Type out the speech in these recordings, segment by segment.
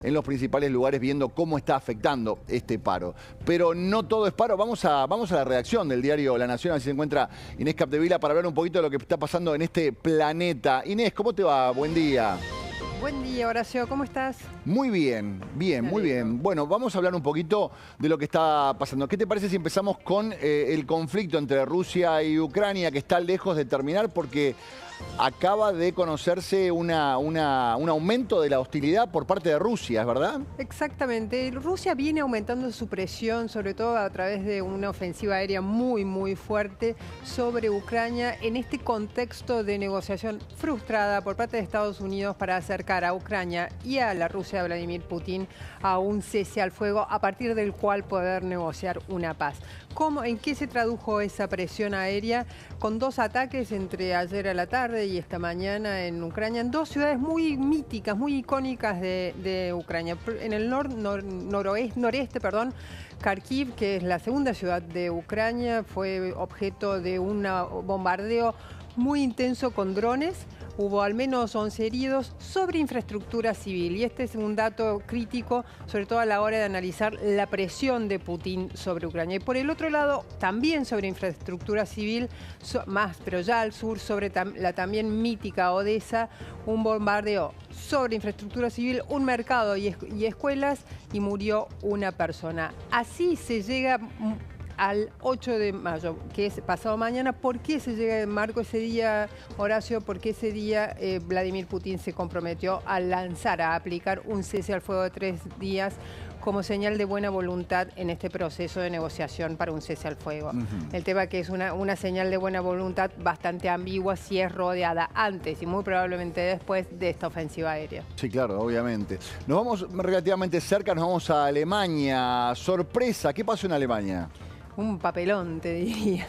en los principales lugares viendo cómo está afectando este paro. Pero no todo es paro. Vamos a la redacción del diario La Nación. Así se encuentra Inés Capdevila para hablar un poquito de lo que está pasando en este planeta. Inés, ¿cómo te va? Buen día. Buen día, Horacio. ¿Cómo estás? Muy bien, muy bien. Bueno, vamos a hablar un poquito de lo que está pasando. ¿Qué te parece si empezamos con el conflicto entre Rusia y Ucrania, que está lejos de terminar porque acaba de conocerse un aumento de la hostilidad por parte de Rusia, ¿es verdad? Exactamente. Rusia viene aumentando su presión, sobre todo a través de una ofensiva aérea muy fuerte sobre Ucrania en este contexto de negociación frustrada por parte de Estados Unidos para acercar a Ucrania y a la Rusia de Vladimir Putin a un cese al fuego a partir del cual poder negociar una paz. ¿En qué se tradujo esa presión aérea? Con dos ataques entre ayer a la tarde y esta mañana en Ucrania, en dos ciudades muy míticas, muy icónicas de Ucrania. En el noreste, Kharkiv, que es la segunda ciudad de Ucrania, fue objeto de un bombardeo muy intenso con drones. Hubo al menos 11 heridos sobre infraestructura civil. Y este es un dato crítico, sobre todo a la hora de analizar la presión de Putin sobre Ucrania. Y por el otro lado, también sobre infraestructura civil, pero ya al sur, sobre la también mítica Odessa, un bombardeo sobre infraestructura civil, un mercado y escuelas, y murió una persona. Así se llega al 8 de mayo, que es pasado mañana. ¿Por qué se llega en marco ese día, Horacio? Porque ese día Vladimir Putin se comprometió a aplicar un cese al fuego de 3 días como señal de buena voluntad en este proceso de negociación para un cese al fuego. El tema que es una señal de buena voluntad bastante ambigua si es rodeada antes y muy probablemente después de esta ofensiva aérea. Sí, claro, obviamente. Nos vamos relativamente cerca, nos vamos a Alemania. Sorpresa, ¿qué pasó en Alemania? Un papelón, te diría.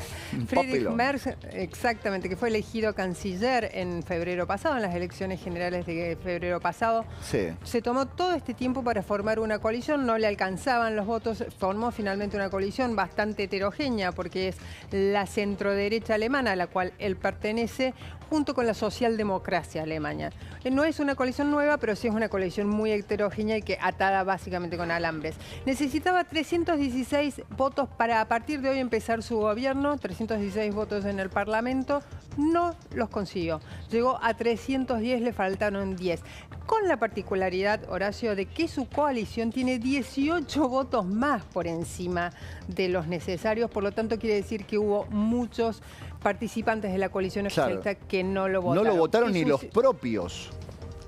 Friedrich Merz, exactamente, que fue elegido canciller en febrero pasado, en las elecciones generales de febrero pasado. Sí. Se tomó todo este tiempo para formar una coalición, no le alcanzaban los votos, formó finalmente una coalición bastante heterogénea, porque es la centroderecha alemana a la cual él pertenece, junto con la socialdemocracia alemana. No es una coalición nueva, pero sí es una coalición muy heterogénea y que atada básicamente con alambres. Necesitaba 316 votos para a partir de hoy empezar su gobierno, 316 votos en el Parlamento, no los consiguió. Llegó a 310, le faltaron 10. Con la particularidad, Horacio, de que su coalición tiene 18 votos más por encima de los necesarios, por lo tanto quiere decir que hubo muchos participantes de la coalición oficialista que no lo votaron. No lo votaron ni los propios.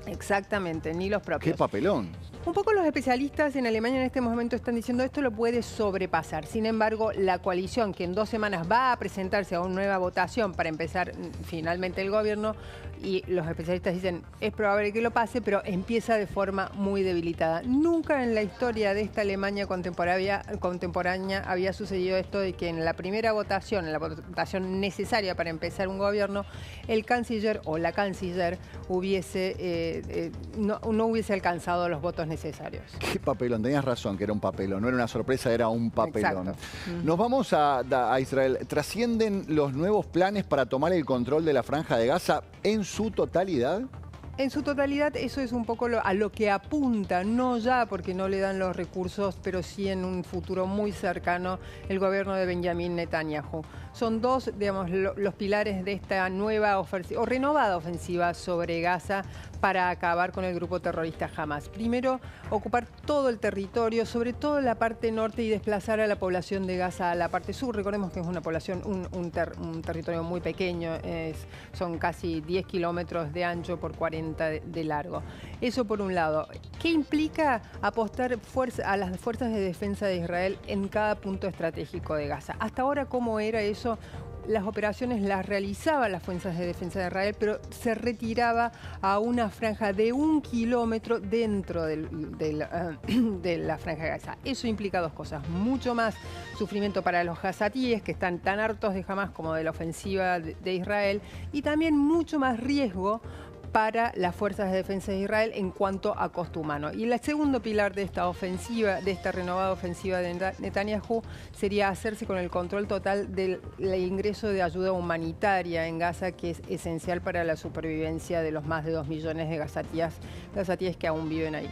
Exactamente, ni los propios. ¡Qué papelón! Un poco los especialistas en Alemania en este momento están diciendo esto lo puede sobrepasar. Sin embargo, la coalición que en 2 semanas va a presentarse a una nueva votación para empezar finalmente el gobierno, y los especialistas dicen es probable que lo pase, pero empieza de forma muy debilitada. Nunca en la historia de esta Alemania contemporánea había sucedido esto de que en la primera votación, en la votación necesaria para empezar un gobierno, el canciller o la canciller no hubiese alcanzado los votos necesarios. Qué papelón, tenías razón que era un papelón, no era una sorpresa, era un papelón. Exacto. Nos vamos a Israel. ¿Trascienden los nuevos planes para tomar el control de la Franja de Gaza en su totalidad? En su totalidad, eso es un poco a lo que apunta, no ya porque no le dan los recursos, pero sí en un futuro muy cercano, el gobierno de Benjamín Netanyahu. Son dos, digamos, los pilares de esta nueva ofensiva, o renovada ofensiva sobre Gaza para acabar con el grupo terrorista Hamas. Primero, ocupar todo el territorio, sobre todo la parte norte, y desplazar a la población de Gaza a la parte sur. Recordemos que es una población, un territorio muy pequeño, son casi 10 kilómetros de ancho por 40 de largo. Eso por un lado. ¿Qué implica apostar a las fuerzas de defensa de Israel en cada punto estratégico de Gaza? Hasta ahora, ¿cómo era eso? Las operaciones las realizaban las fuerzas de defensa de Israel, pero se retiraba a una franja de 1 kilómetro dentro de la franja de Gaza. Eso implica dos cosas: mucho más sufrimiento para los gazatíes, que están tan hartos de Hamas como de la ofensiva de Israel, y también mucho más riesgo para las fuerzas de defensa de Israel en cuanto a costo humano. Y el segundo pilar de esta ofensiva, de esta renovada ofensiva de Netanyahu, sería hacerse con el control total del ingreso de ayuda humanitaria en Gaza, que es esencial para la supervivencia de los más de 2 millones de gazatíes que aún viven ahí.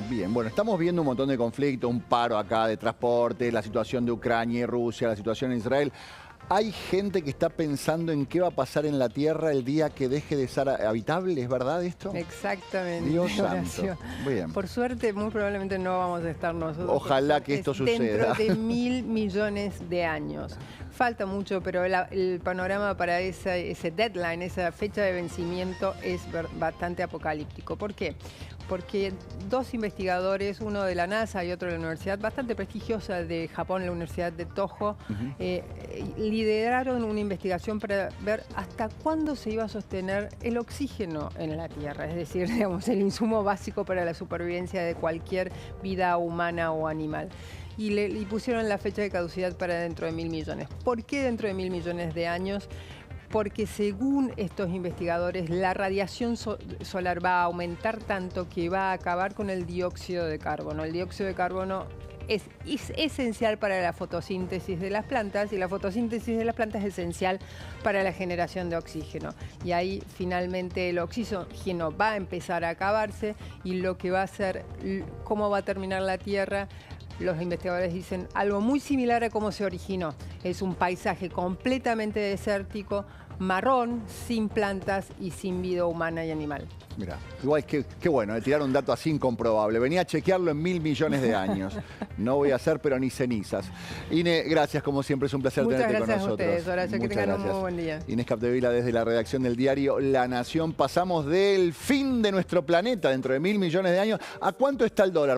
Bien, bueno, estamos viendo un montón de conflictos, un paro acá de transporte, la situación de Ucrania y Rusia, la situación en Israel. Hay gente que está pensando en qué va a pasar en la Tierra el día que deje de ser habitable, ¿es verdad esto? Exactamente. Dios santo. Bien. Por suerte, muy probablemente no vamos a estar nosotros. Ojalá que esto suceda. Dentro de 1.000 millones de años. Falta mucho, pero el panorama para ese deadline, esa fecha de vencimiento, es bastante apocalíptico. ¿Por qué? Porque 2 investigadores, uno de la NASA y otro de la universidad bastante prestigiosa de Japón, la Universidad de Tojo, lideraron una investigación para ver hasta cuándo se iba a sostener el oxígeno en la Tierra, es decir, digamos, el insumo básico para la supervivencia de cualquier vida humana o animal. Y pusieron la fecha de caducidad para dentro de 1.000 millones. ¿Por qué dentro de 1.000 millones de años? Porque según estos investigadores, la radiación solar va a aumentar tanto que va a acabar con el dióxido de carbono. El dióxido de carbono es esencial para la fotosíntesis de las plantas, y la fotosíntesis de las plantas es esencial para la generación de oxígeno. Y ahí finalmente el oxígeno va a empezar a acabarse, y lo que va a ser, cómo va a terminar la Tierra, los investigadores dicen algo muy similar a cómo se originó. Es un paisaje completamente desértico, marrón, sin plantas y sin vida humana y animal. Mira, igual qué bueno, tirar un dato así incomprobable. Venía a chequearlo en 1.000 millones de años. No voy a hacer, pero ni cenizas. Ine, gracias, como siempre, es un placer tenerte con nosotros. Muchas gracias a ustedes, Horacio, que tengan un muy buen día. Inés Capdevila, desde la redacción del diario La Nación. Pasamos del fin de nuestro planeta dentro de 1.000 millones de años. ¿A cuánto está el dólar?